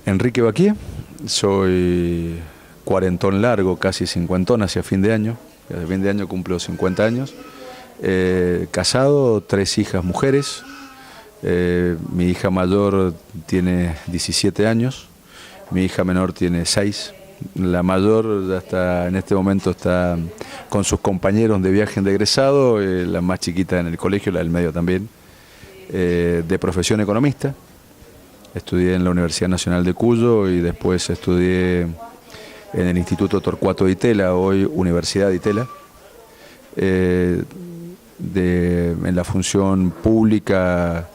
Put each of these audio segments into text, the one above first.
Enrique Baquié, soy cuarentón largo, casi cincuentón hacia fin de año. Hacia fin de año cumplo 50 años. Casado, 3 hijas mujeres. Mi hija mayor tiene 17 años, mi hija menor tiene 6. La mayor ya está, en este momento está con sus compañeros de viaje de egresado, la más chiquita en el colegio, la del medio también. De profesión economista. Estudié en la Universidad Nacional de Cuyo y después estudié en el Instituto Torcuato Di Itela, hoy Universidad Di Itela. En la función pública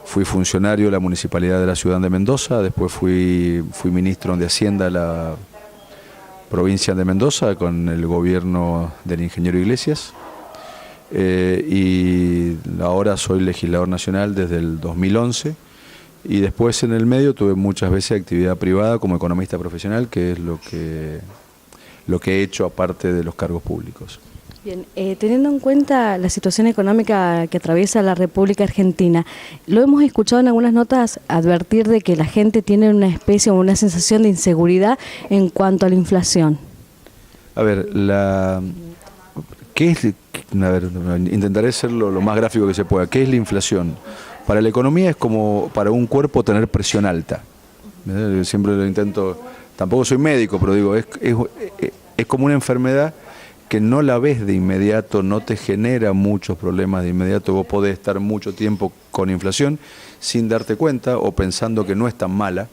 fui funcionario de la Municipalidad de la Ciudad de Mendoza, después fui ministro de Hacienda de la provincia de Mendoza con el gobierno del ingeniero Iglesias. Y ahora soy legislador nacional desde el 2011 y después en el medio tuve muchas veces actividad privada como economista profesional, que es lo que he hecho aparte de los cargos públicos. Bien, teniendo en cuenta la situación económica que atraviesa la República Argentina, lo hemos escuchado en algunas notas advertir de que la gente tiene una especie o una sensación de inseguridad en cuanto a la inflación. A ver, intentaré ser lo más gráfico que se pueda. ¿Qué es la inflación? Para la economía es como para un cuerpo tener presión alta. Siempre lo intento, tampoco soy médico, pero digo, es como una enfermedad que no la ves de inmediato, no te genera muchos problemas de inmediato. Vos podés estar mucho tiempo con inflación sin darte cuenta o pensando que no es tan mala.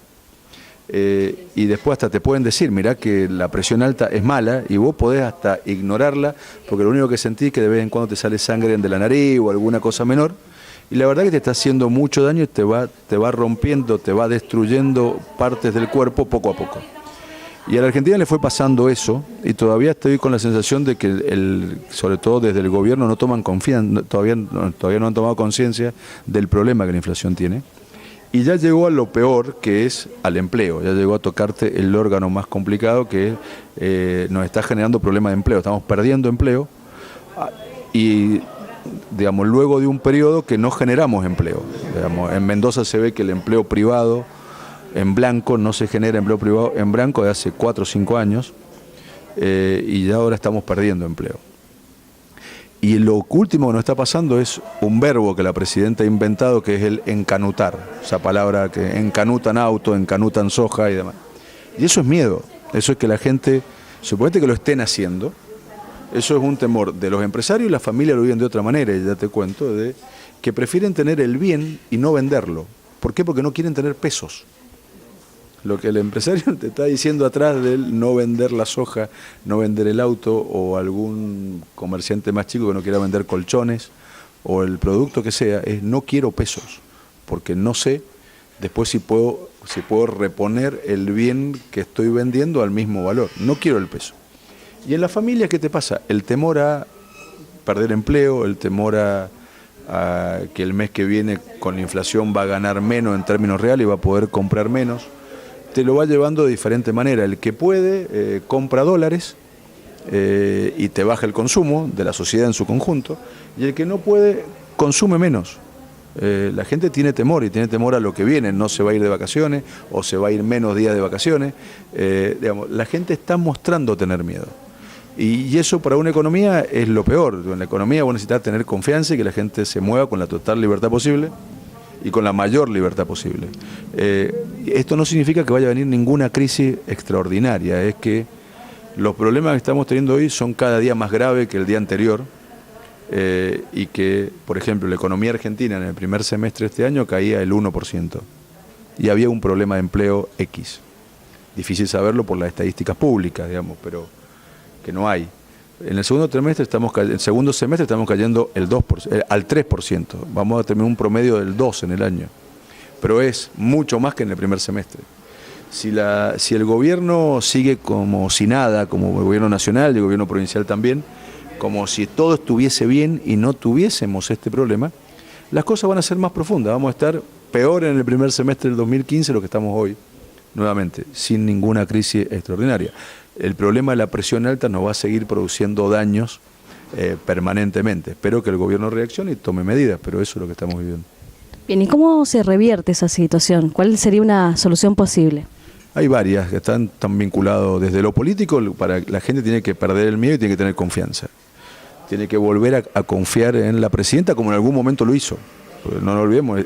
Y después hasta te pueden decir, mirá que la presión alta es mala y vos podés hasta ignorarla porque lo único que sentís es que de vez en cuando te sale sangre de la nariz o alguna cosa menor y la verdad que te está haciendo mucho daño y te va rompiendo, te va destruyendo partes del cuerpo poco a poco. Y a la Argentina le fue pasando eso y todavía estoy con la sensación de que sobre todo desde el gobierno no toman confianza, todavía no han tomado conciencia del problema que la inflación tiene. Y ya llegó a lo peor, que es al empleo, ya llegó a tocarte el órgano más complicado que nos está generando problemas de empleo, estamos perdiendo empleo y digamos, luego de un periodo que no generamos empleo. Digamos, en Mendoza se ve que el empleo privado en blanco no se genera empleo privado en blanco de hace 4 o 5 años y ya ahora estamos perdiendo empleo. Y lo último que nos está pasando es un verbo que la presidenta ha inventado, que es el encanutar, esa palabra que encanutan auto, encanutan soja y demás. Y eso es miedo, eso es que la gente, suponete que lo estén haciendo, eso es un temor de los empresarios y la familia lo viven de otra manera, y ya te cuento, de que prefieren tener el bien y no venderlo. ¿Por qué? Porque no quieren tener pesos. Lo que el empresario te está diciendo atrás del no vender la soja, no vender el auto, o algún comerciante más chico que no quiera vender colchones, o el producto que sea, es no quiero pesos, porque no sé después si puedo reponer el bien que estoy vendiendo al mismo valor. No quiero el peso. Y en la familia, ¿qué te pasa? El temor a perder empleo, el temor a que el mes que viene con la inflación va a ganar menos en términos reales y va a poder comprar menos. Te lo va llevando de diferente manera. El que puede compra dólares y te baja el consumo de la sociedad en su conjunto, y el que no puede consume menos. La gente tiene temor y tiene temor a lo que viene, no se va a ir de vacaciones o se va a ir menos días de vacaciones. Digamos, la gente está mostrando tener miedo. Y eso para una economía es lo peor. En la economía vos necesitas tener confianza y que la gente se mueva con la total libertad posible y con la mayor libertad posible. Esto no significa que vaya a venir ninguna crisis extraordinaria, es que los problemas que estamos teniendo hoy son cada día más graves que el día anterior y que, por ejemplo, la economía argentina en el primer semestre de este año caía el 1% y había un problema de empleo X. Difícil saberlo por las estadísticas públicas, digamos, pero que no hay. En el segundo semestre estamos cayendo al 3%. Vamos a tener un promedio del 2% en el año. Pero es mucho más que en el primer semestre. Si el gobierno sigue como si nada, como el gobierno nacional y el gobierno provincial también, como si todo estuviese bien y no tuviésemos este problema, las cosas van a ser más profundas. Vamos a estar peor en el primer semestre del 2015 de lo que estamos hoy, nuevamente, sin ninguna crisis extraordinaria. El problema de la presión alta nos va a seguir produciendo daños permanentemente. Espero que el gobierno reaccione y tome medidas, pero eso es lo que estamos viviendo. Bien, ¿y cómo se revierte esa situación? ¿Cuál sería una solución posible? Hay varias que están vinculadas desde lo político. Para la gente tiene que perder el miedo y tiene que tener confianza. Tiene que volver a confiar en la presidenta como en algún momento lo hizo. Porque no nos olvidemos,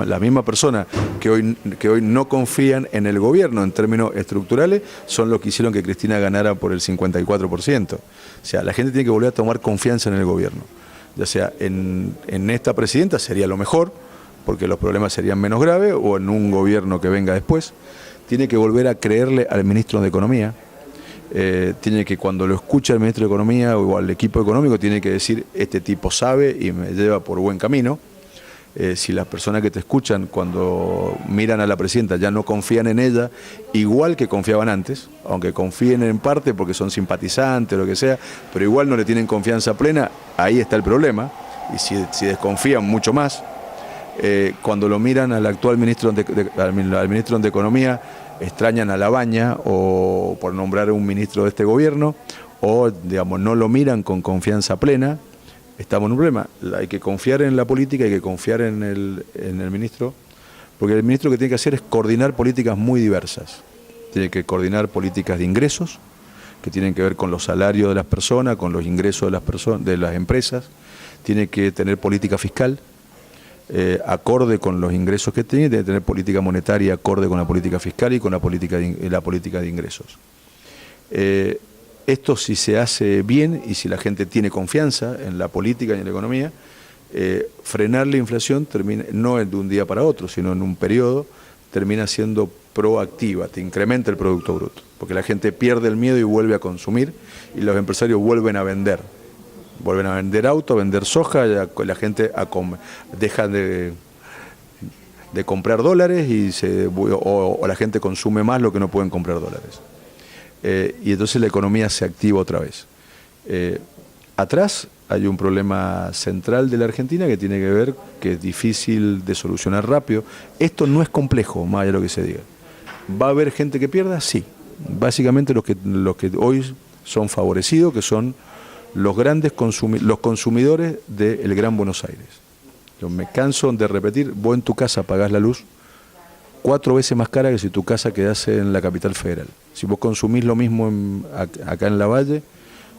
la misma persona que hoy no confían en el gobierno en términos estructurales son los que hicieron que Cristina ganara por el 54%. O sea, la gente tiene que volver a tomar confianza en el gobierno. Ya sea en esta presidenta sería lo mejor, porque los problemas serían menos graves, o en un gobierno que venga después. Tiene que volver a creerle al ministro de Economía. Tiene que, cuando lo escucha el ministro de Economía o al equipo económico, tiene que decir: este tipo sabe y me lleva por buen camino. Si las personas que te escuchan cuando miran a la presidenta ya no confían en ella igual que confiaban antes, aunque confíen en parte porque son simpatizantes o lo que sea, pero igual no le tienen confianza plena, ahí está el problema. Y si desconfían mucho más, cuando lo miran al actual ministro al ministro de Economía, extrañan a Labaña, o por nombrar a un ministro de este gobierno, o digamos no lo miran con confianza plena. Estamos en un problema. Hay que confiar en la política, hay que confiar en el ministro, porque el ministro lo que tiene que hacer es coordinar políticas muy diversas. Tiene que coordinar políticas de ingresos, que tienen que ver con los salarios de las personas, con los ingresos de las empresas. Tiene que tener política fiscal, acorde con los ingresos que tiene que tener política monetaria acorde con la política fiscal y con la política de ingresos. Esto, si se hace bien y si la gente tiene confianza en la política y en la economía, frenar la inflación termina, no de un día para otro, sino en un periodo, termina siendo proactiva, te incrementa el Producto Bruto, porque la gente pierde el miedo y vuelve a consumir, y los empresarios vuelven a vender. Vuelven a vender auto, a vender soja, la gente deja de comprar dólares o la gente consume más lo que no pueden comprar dólares. Y entonces la economía se activa otra vez. Atrás hay un problema central de la Argentina que tiene que ver, que es difícil de solucionar rápido. Esto no es complejo, más allá de lo que se diga. ¿Va a haber gente que pierda? Sí. Básicamente los que hoy son favorecidos, que son los consumidores del Gran Buenos Aires. Yo me canso de repetir: vos en tu casa pagás la luz 4 veces más cara que si tu casa quedase en la capital federal. Si vos consumís lo mismo acá en La Valle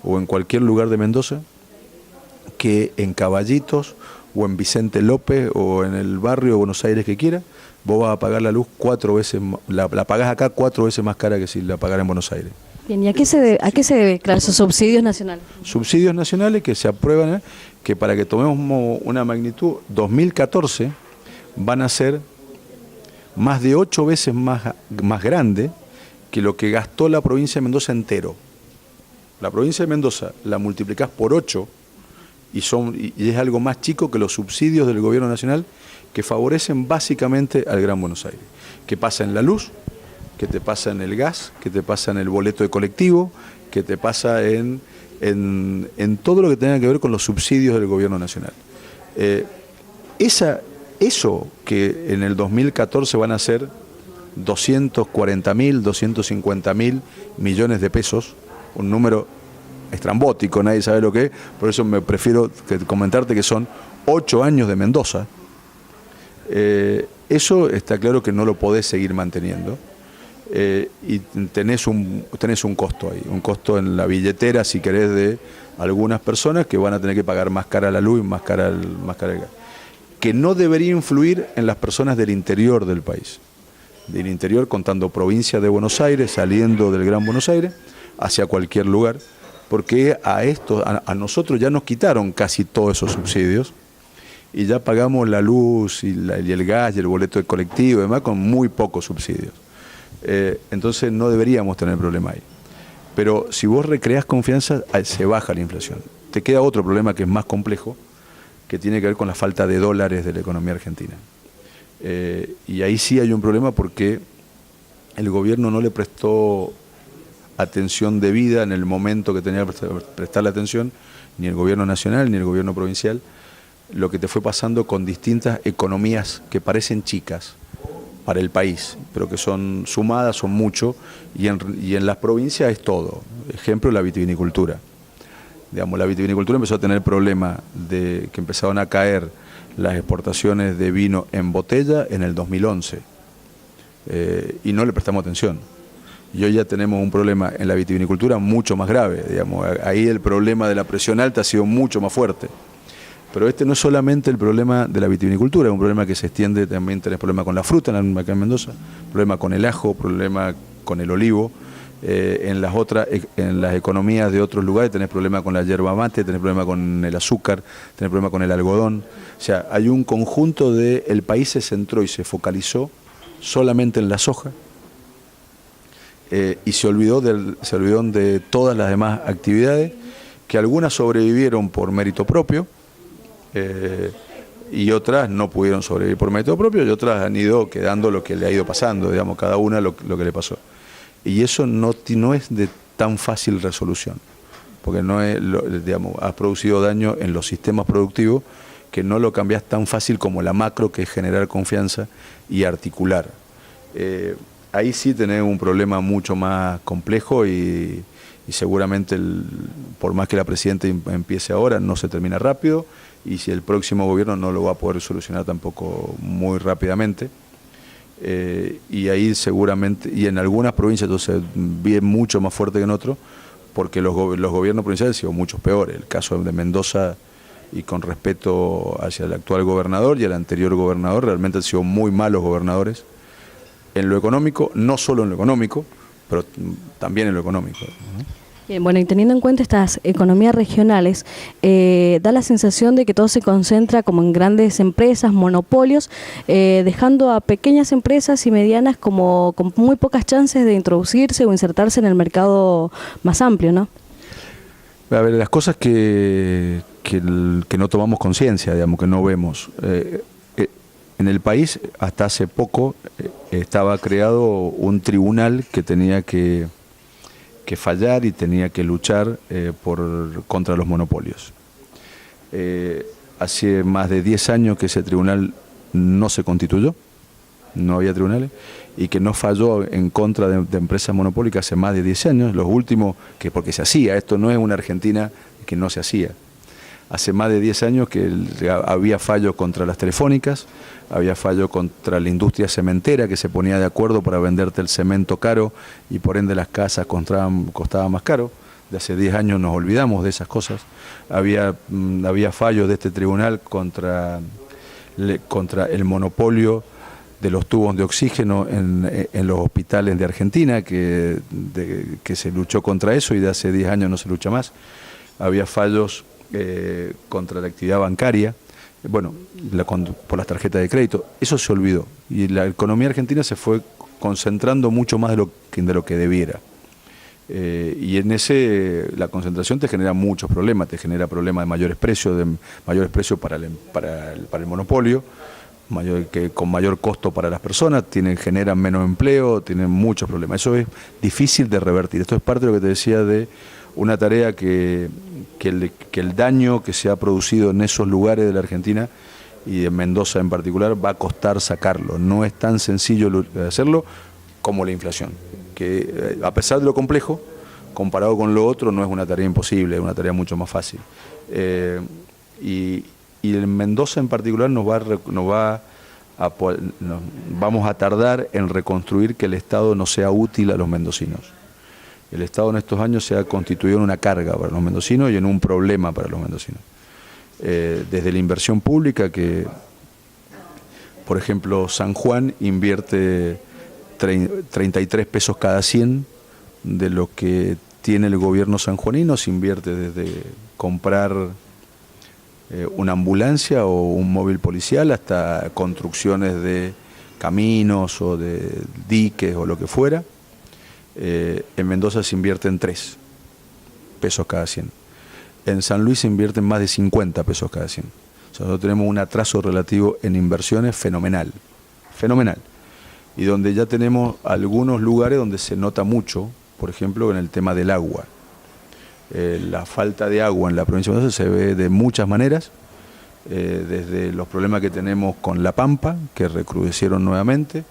o en cualquier lugar de Mendoza que en Caballitos o en Vicente López o en el barrio de Buenos Aires que quiera, vos vas a pagar la luz 4 veces, la pagás acá 4 veces más cara que si la pagara en Buenos Aires. Bien, ¿y a qué se debe, claro, esos subsidios nacionales? Subsidios nacionales que se aprueban, que para que tomemos una magnitud, 2014 van a ser más de 8 veces más grande que lo que gastó la provincia de Mendoza entero. La provincia de Mendoza la multiplicás por 8 y es algo más chico que los subsidios del gobierno nacional, que favorecen básicamente al Gran Buenos Aires. ¿Qué pasa en la luz? ¿Qué te pasa en el gas? ¿Qué te pasa en el boleto de colectivo? ¿Qué te pasa en todo lo que tenga que ver con los subsidios del gobierno nacional? Eso que en el 2014 van a ser 240.000, 250.000 millones de pesos, un número estrambótico, nadie sabe lo que es, por eso me prefiero comentarte que son 8 años de Mendoza. Eso está claro que no lo podés seguir manteniendo. Y tenés un costo ahí, un costo en la billetera, si querés, de algunas personas que van a tener que pagar más cara la luz y más cara el gas, que no debería influir en las personas del interior del país, del interior, contando provincia de Buenos Aires, saliendo del Gran Buenos Aires hacia cualquier lugar, porque a nosotros ya nos quitaron casi todos esos subsidios y ya pagamos la luz y el gas y el boleto de colectivo y demás con muy pocos subsidios. Entonces no deberíamos tener problema ahí. Pero si vos recreás confianza, se baja la inflación. Te queda otro problema que es más complejo, que tiene que ver con la falta de dólares de la economía argentina. Y ahí sí hay un problema porque el gobierno no le prestó atención debida en el momento que tenía que prestarle atención, ni el gobierno nacional ni el gobierno provincial, lo que te fue pasando con distintas economías que parecen chicas para el país, pero que son sumadas, son mucho, y en las provincias es todo. Ejemplo, la vitivinicultura. Digamos, la vitivinicultura empezó a tener problemas de que empezaron a caer las exportaciones de vino en botella en el 2011. y no le prestamos atención. Y hoy ya tenemos un problema en la vitivinicultura mucho más grave, digamos. Ahí el problema de la presión alta ha sido mucho más fuerte. Pero este no es solamente el problema de la vitivinicultura, es un problema que se extiende, también tenés problema con la fruta acá en Mendoza, problema con el ajo, problema con el olivo. En las economías de otros lugares tenés problema con la yerba mate, tenés problema con el azúcar, tenés problema con el algodón. O sea, hay un conjunto el país se centró y se focalizó solamente en la soja, y se olvidó de todas las demás actividades, que algunas sobrevivieron por mérito propio, y otras no pudieron sobrevivir por mérito propio, y otras han ido quedando lo que le ha ido pasando, digamos, cada una lo que le pasó. Y eso no es de tan fácil resolución, porque no es, digamos, has producido daño en los sistemas productivos que no lo cambias tan fácil como la macro, que es generar confianza y articular. Ahí sí tenés un problema mucho más complejo y seguramente, por más que la presidenta empiece ahora, no se termina rápido, y si el próximo gobierno no lo va a poder solucionar tampoco muy rápidamente. Y ahí seguramente, y en algunas provincias entonces bien mucho más fuerte que en otros, porque los gobiernos provinciales han sido muchos peores. El caso de Mendoza, y con respeto hacia el actual gobernador y el anterior gobernador, realmente han sido muy malos gobernadores en lo económico, no solo en lo económico, pero también en lo económico, ¿no? Bien, bueno, y teniendo en cuenta estas economías regionales, da la sensación de que todo se concentra como en grandes empresas, monopolios, dejando a pequeñas empresas y medianas como con muy pocas chances de introducirse o insertarse en el mercado más amplio, ¿no? A ver, las cosas que no tomamos conciencia, digamos, que no vemos. En el país, hasta hace poco, estaba creado un tribunal que tenía que fallar y tenía que luchar contra los monopolios. Hace más de 10 años que ese tribunal no se constituyó, no había tribunales, y que no falló en contra de empresas monopólicas hace más de 10 años. Los últimos, porque se hacía, esto no es una Argentina que no se hacía. Hace más de 10 años que había fallos contra las telefónicas, había fallos contra la industria cementera, que se ponía de acuerdo para venderte el cemento caro y por ende las casas costaban más caro. De hace 10 años nos olvidamos de esas cosas. Había fallos de este tribunal contra el monopolio de los tubos de oxígeno en los hospitales de Argentina, que se luchó contra eso, y de hace 10 años no se lucha más. Había fallos contra la actividad bancaria, bueno, por las tarjetas de crédito. Eso se olvidó, y la economía argentina se fue concentrando mucho más de lo que debiera. Y en la concentración te genera muchos problemas, te genera problemas de mayores precios para el monopolio, con mayor costo para las personas, generan menos empleo, tienen muchos problemas. Eso es difícil de revertir. Esto es parte de lo que te decía de una tarea que el daño que se ha producido en esos lugares de la Argentina, y en Mendoza en particular, va a costar sacarlo. No es tan sencillo hacerlo como la inflación, que a pesar de lo complejo, comparado con lo otro, no es una tarea imposible, es una tarea mucho más fácil. Y en Mendoza en particular vamos a tardar en reconstruir que el Estado no sea útil a los mendocinos. El Estado en estos años se ha constituido en una carga para los mendocinos y en un problema para los mendocinos. Desde la inversión pública, que por ejemplo San Juan invierte 33 pesos cada 100 de lo que tiene el gobierno sanjuanino, se invierte desde comprar una ambulancia o un móvil policial hasta construcciones de caminos o de diques o lo que fuera. En Mendoza se invierten 3 pesos cada 100. En San Luis se invierten más de 50 pesos cada 100. O sea, nosotros tenemos un atraso relativo en inversiones fenomenal. Y donde ya tenemos algunos lugares donde se nota mucho, por ejemplo, en el tema del agua. La falta de agua en la provincia de Mendoza se ve de muchas maneras, desde los problemas que tenemos con La Pampa, que recrudecieron nuevamente,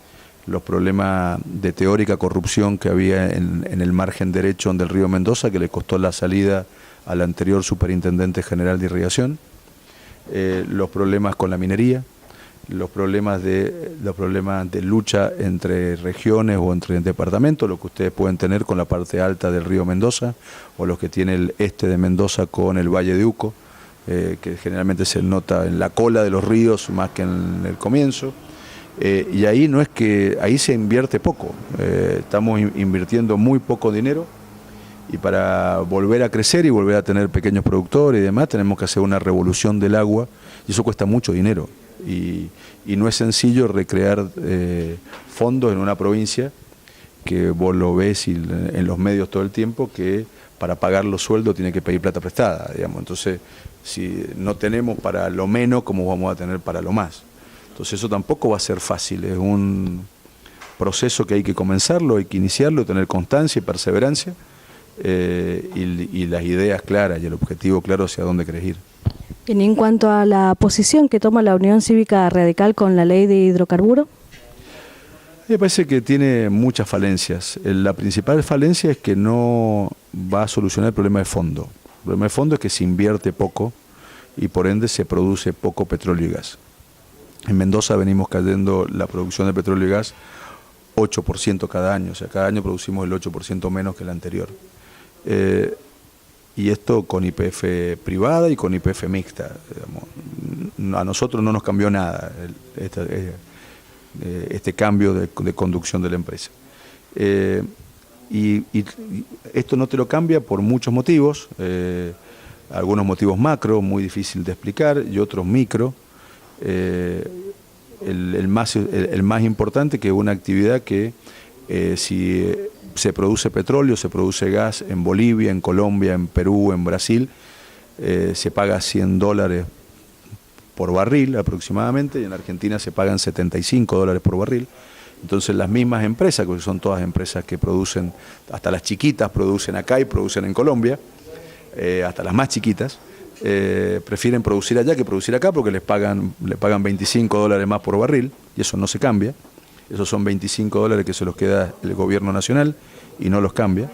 los problemas de teórica corrupción que había en el margen derecho del río Mendoza, que le costó la salida al anterior superintendente general de irrigación, los problemas con la minería, los problemas de lucha entre regiones o entre departamentos, lo que ustedes pueden tener con la parte alta del río Mendoza, o los que tiene el este de Mendoza con el Valle de Uco, que generalmente se nota en la cola de los ríos más que en el comienzo. Y ahí no es que, ahí se invierte poco, estamos invirtiendo muy poco dinero, y para volver a crecer y volver a tener pequeños productores y demás tenemos que hacer una revolución del agua, y eso cuesta mucho dinero, y no es sencillo recrear fondos en una provincia que vos lo ves en los medios todo el tiempo, que para pagar los sueldos tiene que pedir plata prestada, digamos. Entonces, si no tenemos para lo menos, ¿cómo vamos a tener para lo más? Entonces eso tampoco va a ser fácil, es un proceso que hay que comenzarlo, hay que iniciarlo, tener constancia y perseverancia, y las ideas claras y el objetivo claro hacia dónde querés ir. Bien, en cuanto a la posición que toma la Unión Cívica Radical con la ley de hidrocarburos. Me parece que tiene muchas falencias. La principal falencia es que no va a solucionar el problema de fondo. El problema de fondo es que se invierte poco y por ende se produce poco petróleo y gas. En Mendoza venimos cayendo la producción de petróleo y gas 8% cada año, o sea, cada año producimos el 8% menos que el anterior. Y esto con YPF privada y con YPF mixta, digamos. A nosotros no nos cambió nada este cambio de conducción de la empresa. Y esto no te lo cambia por muchos motivos, algunos motivos macro, muy difícil de explicar, y otros micro. El más importante, que es una actividad que si se produce petróleo, se produce gas en Bolivia, en Colombia, en Perú, en Brasil, se paga $100 por barril aproximadamente, y en Argentina se pagan $75 por barril. Entonces las mismas empresas, que son todas empresas que producen, hasta las chiquitas producen acá y producen en Colombia, hasta las más chiquitas, prefieren producir allá que producir acá, porque le pagan $25 más por barril, y eso no se cambia. Esos son $25 que se los queda el gobierno nacional y no los cambia.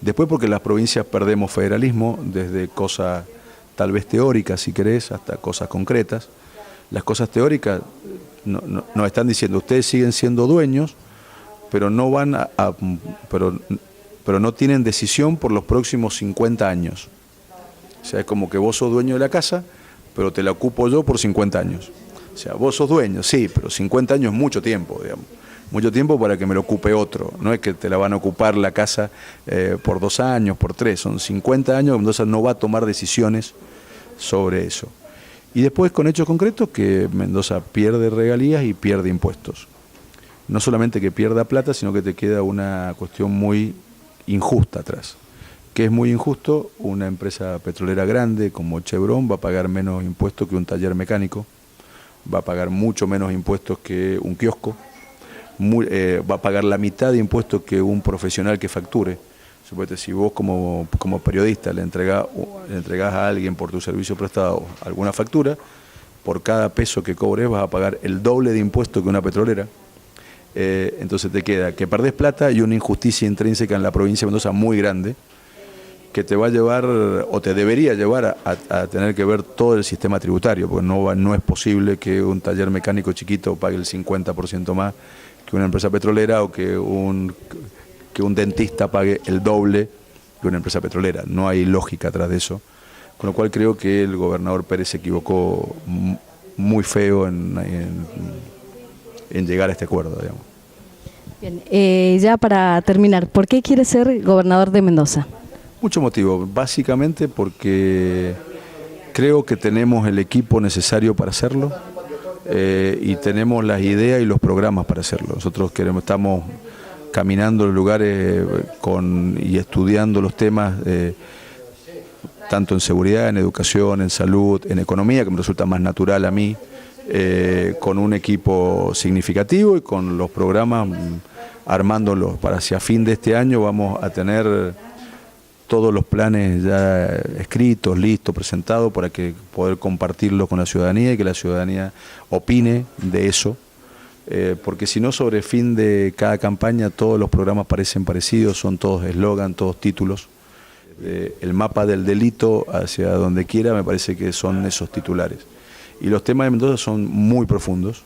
Después, porque las provincias perdemos federalismo, desde cosas tal vez teóricas, si querés, hasta cosas concretas. Las cosas teóricas nos están diciendo: ustedes siguen siendo dueños, pero no van pero no tienen decisión por los próximos 50 años. O sea, es como que vos sos dueño de la casa, pero te la ocupo yo por 50 años. O sea, vos sos dueño, sí, pero 50 años es mucho tiempo, digamos. Mucho tiempo para que me lo ocupe otro. No es que te la van a ocupar la casa por 2 años, por 3, son 50 años, Mendoza no va a tomar decisiones sobre eso. Y después, con hechos concretos, que Mendoza pierde regalías y pierde impuestos. No solamente que pierda plata, sino que te queda una cuestión muy injusta atrás. Que es muy injusto: una empresa petrolera grande como Chevron va a pagar menos impuestos que un taller mecánico, va a pagar mucho menos impuestos que un kiosco, va a pagar la mitad de impuestos que un profesional que facture. Suponete, si vos como periodista le entregás a alguien por tu servicio prestado alguna factura, por cada peso que cobres vas a pagar el doble de impuestos que una petrolera. Entonces te queda que perdés plata y una injusticia intrínseca en la provincia de Mendoza muy grande, que te va a llevar, o te debería llevar a tener que ver todo el sistema tributario, porque no es posible que un taller mecánico chiquito pague el 50% más que una empresa petrolera, o que un dentista pague el doble que una empresa petrolera. No hay lógica atrás de eso. Con lo cual creo que el gobernador Pérez se equivocó muy feo en llegar a este acuerdo, digamos. Bien, ya para terminar, ¿por qué quiere ser gobernador de Mendoza? Muchos motivos, básicamente porque creo que tenemos el equipo necesario para hacerlo, y tenemos las ideas y los programas para hacerlo. Nosotros estamos caminando los lugares y estudiando los temas, tanto en seguridad, en educación, en salud, en economía, que me resulta más natural a mí, con un equipo significativo y con los programas armándolos. Para hacia fin de este año vamos a tener todos los planes ya escritos, listos, presentados, para que poder compartirlos con la ciudadanía y que la ciudadanía opine de eso, porque si no, sobre fin de cada campaña todos los programas parecen parecidos, son todos eslogan, todos títulos. El mapa del delito hacia donde quiera me parece que son esos titulares. Y los temas de Mendoza son muy profundos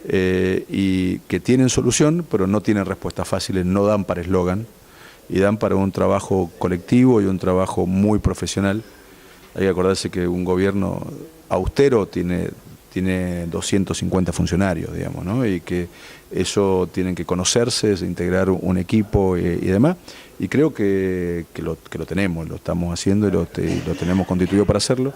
y que tienen solución, pero no tienen respuestas fáciles, no dan para eslogan y dan para un trabajo colectivo y un trabajo muy profesional. Hay que acordarse que un gobierno austero tiene 250 funcionarios, digamos, ¿no? Y que eso tienen que conocerse, integrar un equipo y demás. Y creo que lo tenemos, lo estamos haciendo y lo tenemos constituido para hacerlo.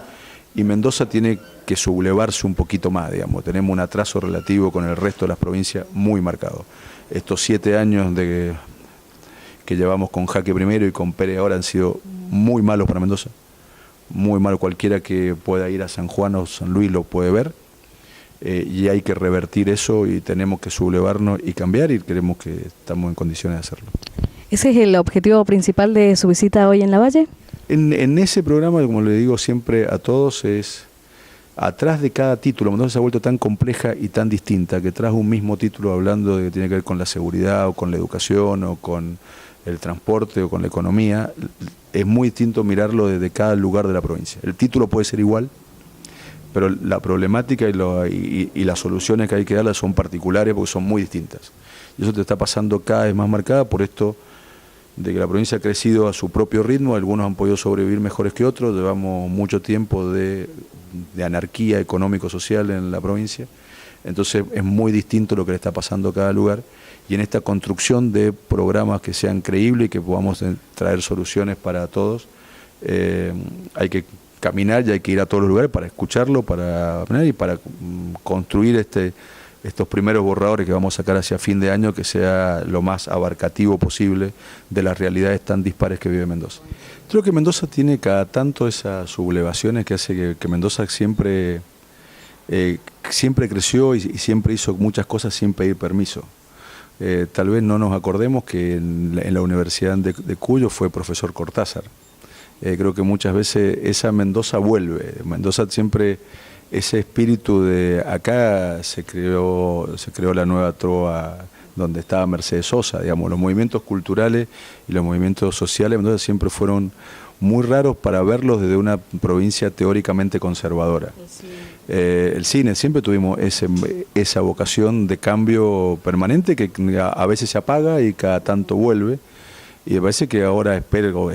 Y Mendoza tiene que sublevarse un poquito más, digamos. Tenemos un atraso relativo con el resto de las provincias muy marcado. Estos 7 años que llevamos con Jaque primero y con Pérez ahora han sido muy malos para Mendoza. Muy malo, cualquiera que pueda ir a San Juan o San Luis lo puede ver, y hay que revertir eso y tenemos que sublevarnos y cambiar, y creemos que estamos en condiciones de hacerlo. ¿Ese es el objetivo principal de su visita hoy en Lavalle? En ese programa, como le digo siempre a todos, es atrás de cada título. Mendoza se ha vuelto tan compleja y tan distinta que tras un mismo título hablando de que tiene que ver con la seguridad o con la educación o con el transporte o con la economía, es muy distinto mirarlo desde cada lugar de la provincia. El título puede ser igual, pero la problemática y las soluciones que hay que darle son particulares porque son muy distintas. Y eso te está pasando cada vez más marcada por esto de que la provincia ha crecido a su propio ritmo, algunos han podido sobrevivir mejores que otros, llevamos mucho tiempo de anarquía económico-social en la provincia, entonces es muy distinto lo que le está pasando a cada lugar, y en esta construcción de programas que sean creíbles y que podamos traer soluciones para todos, hay que caminar y hay que ir a todos los lugares para escucharlo, para y para construir estos primeros borradores que vamos a sacar hacia fin de año, que sea lo más abarcativo posible de las realidades tan dispares que vive Mendoza. Creo que Mendoza tiene cada tanto esas sublevaciones que hace que Mendoza siempre creció y siempre hizo muchas cosas sin pedir permiso. Tal vez no nos acordemos que en la Universidad de Cuyo fue profesor Cortázar. Creo que muchas veces esa Mendoza vuelve. Mendoza siempre, ese espíritu de acá se creó la nueva trova donde estaba Mercedes Sosa, digamos, los movimientos culturales y los movimientos sociales de Mendoza siempre fueron muy raros para verlos desde una provincia teóricamente conservadora. El cine, siempre tuvimos esa vocación de cambio permanente que a veces se apaga y cada tanto vuelve. Y me parece que ahora espero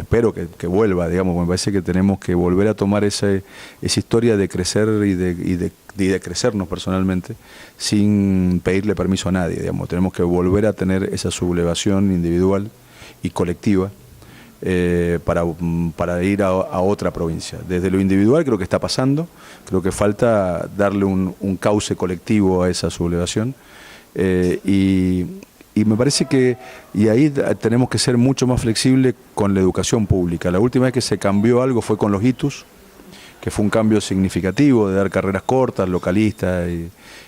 que vuelva, digamos, me parece que tenemos que volver a tomar esa historia de crecer y de crecernos personalmente sin pedirle permiso a nadie, digamos. Tenemos que volver a tener esa sublevación individual y colectiva para ir a otra provincia. Desde lo individual creo que está pasando, creo que falta darle un cauce colectivo a esa sublevación y me parece que ahí tenemos que ser mucho más flexibles con la educación pública. La última vez que se cambió algo fue con los ITUS, que fue un cambio significativo de dar carreras cortas, localistas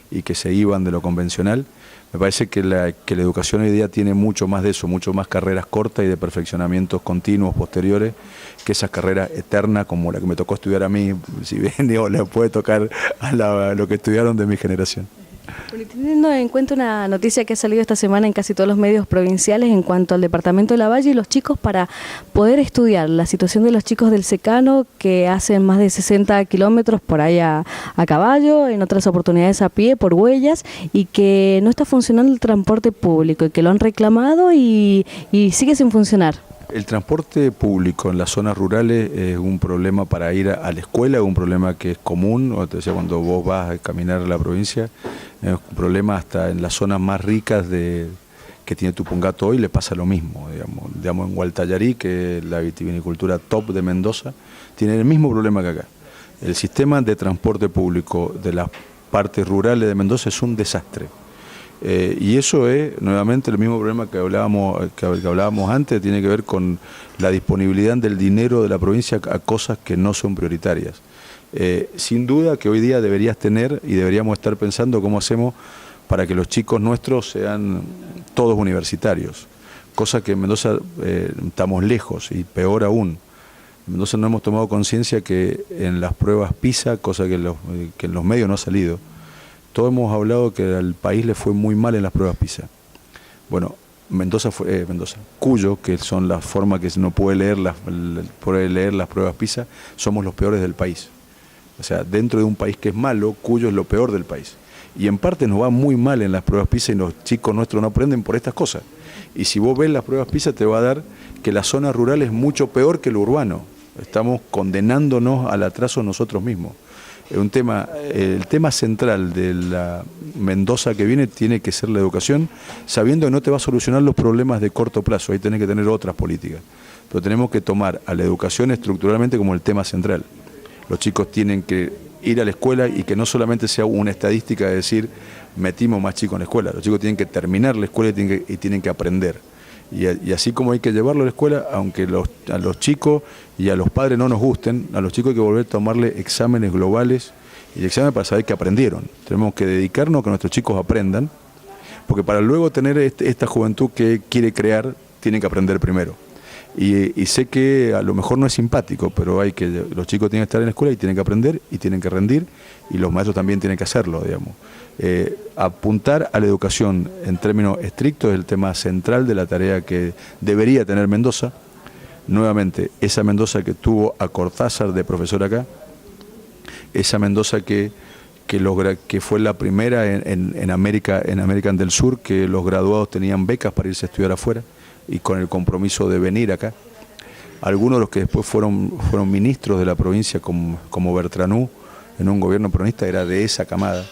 y que se iban de lo convencional. Me parece que la educación hoy día tiene mucho más de eso, mucho más carreras cortas y de perfeccionamientos continuos posteriores que esas carreras eternas como la que me tocó estudiar a mí, si bien o le puede tocar a lo que estudiaron de mi generación. Bueno, teniendo en cuenta una noticia que ha salido esta semana en casi todos los medios provinciales en cuanto al departamento de Lavalle y los chicos para poder estudiar, la situación de los chicos del secano que hacen más de 60 kilómetros por ahí a caballo, en otras oportunidades a pie, por huellas, y que no está funcionando el transporte público y que lo han reclamado y sigue sin funcionar. El transporte público en las zonas rurales es un problema para ir a la escuela, es un problema que es común, o sea, cuando vos vas a caminar a la provincia, es un problema hasta en las zonas más ricas que tiene Tupungato hoy, le pasa lo mismo, digamos en Gualtallarí, que es la vitivinicultura top de Mendoza, tiene el mismo problema que acá. El sistema de transporte público de las partes rurales de Mendoza es un desastre. Y eso es nuevamente el mismo problema que hablábamos antes, tiene que ver con la disponibilidad del dinero de la provincia a cosas que no son prioritarias. Sin duda que hoy día deberías tener y deberíamos estar pensando cómo hacemos para que los chicos nuestros sean todos universitarios, cosa que en Mendoza estamos lejos y peor aún. En Mendoza no hemos tomado conciencia que en las pruebas PISA, cosa que en los medios no ha salido, todos hemos hablado que al país le fue muy mal en las pruebas PISA. Bueno, Cuyo, que son las formas que no puede leer las pruebas PISA, somos los peores del país. O sea, dentro de un país que es malo, Cuyo es lo peor del país. Y en parte nos va muy mal en las pruebas PISA y los chicos nuestros no aprenden por estas cosas. Y si vos ves las pruebas PISA te va a dar que la zona rural es mucho peor que lo urbano. Estamos condenándonos al atraso nosotros mismos. El tema central de la Mendoza que viene tiene que ser la educación, sabiendo que no te va a solucionar los problemas de corto plazo, ahí tenés que tener otras políticas. Pero tenemos que tomar a la educación estructuralmente como el tema central. Los chicos tienen que ir a la escuela y que no solamente sea una estadística de decir metimos más chicos en la escuela, los chicos tienen que terminar la escuela y tienen que aprender. Y así como hay que llevarlo a la escuela, aunque a los chicos y a los padres no nos gusten, a los chicos hay que volver a tomarle exámenes globales y exámenes para saber que aprendieron. Tenemos que dedicarnos a que nuestros chicos aprendan, porque para luego tener esta juventud que quiere crear, tienen que aprender primero. Y sé que a lo mejor no es simpático, pero los chicos tienen que estar en la escuela y tienen que aprender y tienen que rendir, y los maestros también tienen que hacerlo, digamos. Apuntar a la educación en términos estrictos es el tema central de la tarea que debería tener Mendoza. Nuevamente, esa Mendoza que tuvo a Cortázar de profesor acá, esa Mendoza que fue la primera en América del Sur, que los graduados tenían becas para irse a estudiar afuera, y con el compromiso de venir acá. Algunos de los que después fueron ministros de la provincia, como Bertranú, en un gobierno peronista, era de esa camada,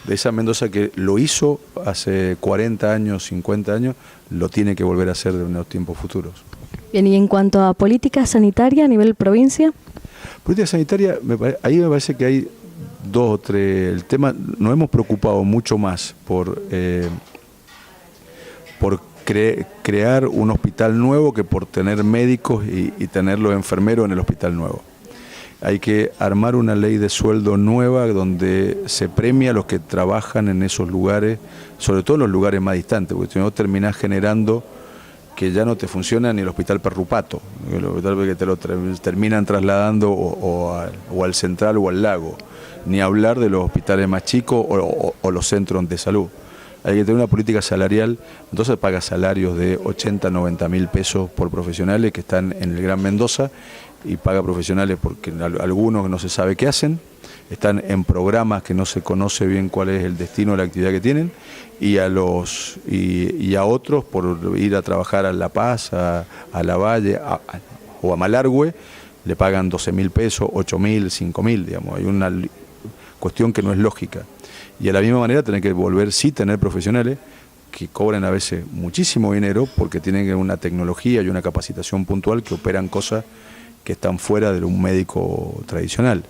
de esa Mendoza que lo hizo hace 40 años, 50 años, lo tiene que volver a hacer en los tiempos futuros. Bien, y en cuanto a política sanitaria a nivel provincia. Política sanitaria, ahí me parece que hay dos o tres. El tema, nos hemos preocupado mucho más por crear un hospital nuevo que por tener médicos y tener los enfermeros en el hospital nuevo. Hay que armar una ley de sueldo nueva donde se premia a los que trabajan en esos lugares, sobre todo en los lugares más distantes, porque si no terminás generando que ya no te funciona ni el hospital Perrupato, el hospital que te lo terminan trasladando o al Central o al Lago, ni hablar de los hospitales más chicos o los centros de salud. Hay que tener una política salarial, entonces paga salarios de 80, 90 mil pesos por profesionales que están en el Gran Mendoza, y paga profesionales porque algunos no se sabe qué hacen, están en programas que no se conoce bien cuál es el destino de la actividad que tienen, y a otros por ir a trabajar a La Paz, a La Valle o a Malargüe, le pagan 12 mil pesos, 8 mil, 5 mil, digamos. Hay una cuestión que no es lógica. Y de la misma manera tener que tener profesionales que cobran a veces muchísimo dinero porque tienen una tecnología y una capacitación puntual que operan cosas que están fuera de un médico tradicional.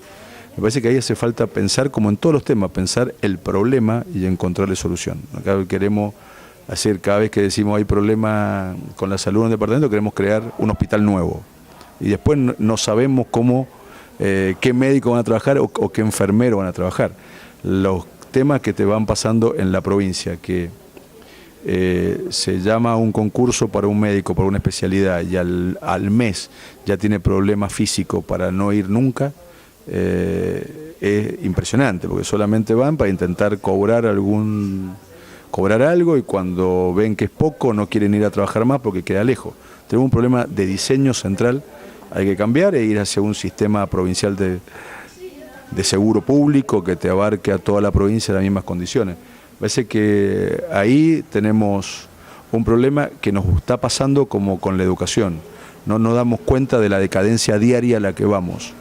Me parece que ahí hace falta pensar, como en todos los temas, pensar el problema y encontrarle solución. Acá queremos hacer, cada vez que decimos hay problema con la salud en un departamento, queremos crear un hospital nuevo. Y después no sabemos qué médicos van a trabajar o qué enfermeros van a trabajar. Los temas que te van pasando en la provincia, que se llama un concurso para un médico, para una especialidad, y al mes ya tiene problemas físicos para no ir nunca, es impresionante, porque solamente van para intentar cobrar algo, y cuando ven que es poco no quieren ir a trabajar más porque queda lejos. Tenemos un problema de diseño central, hay que cambiar e ir hacia un sistema provincial de seguro público que te abarque a toda la provincia en las mismas condiciones. Parece que ahí tenemos un problema que nos está pasando como con la educación. No nos damos cuenta de la decadencia diaria a la que vamos.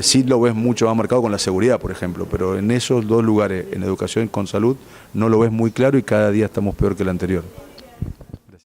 Sí lo ves mucho más marcado con la seguridad, por ejemplo, pero en esos dos lugares, en educación y con salud, no lo ves muy claro y cada día estamos peor que el anterior.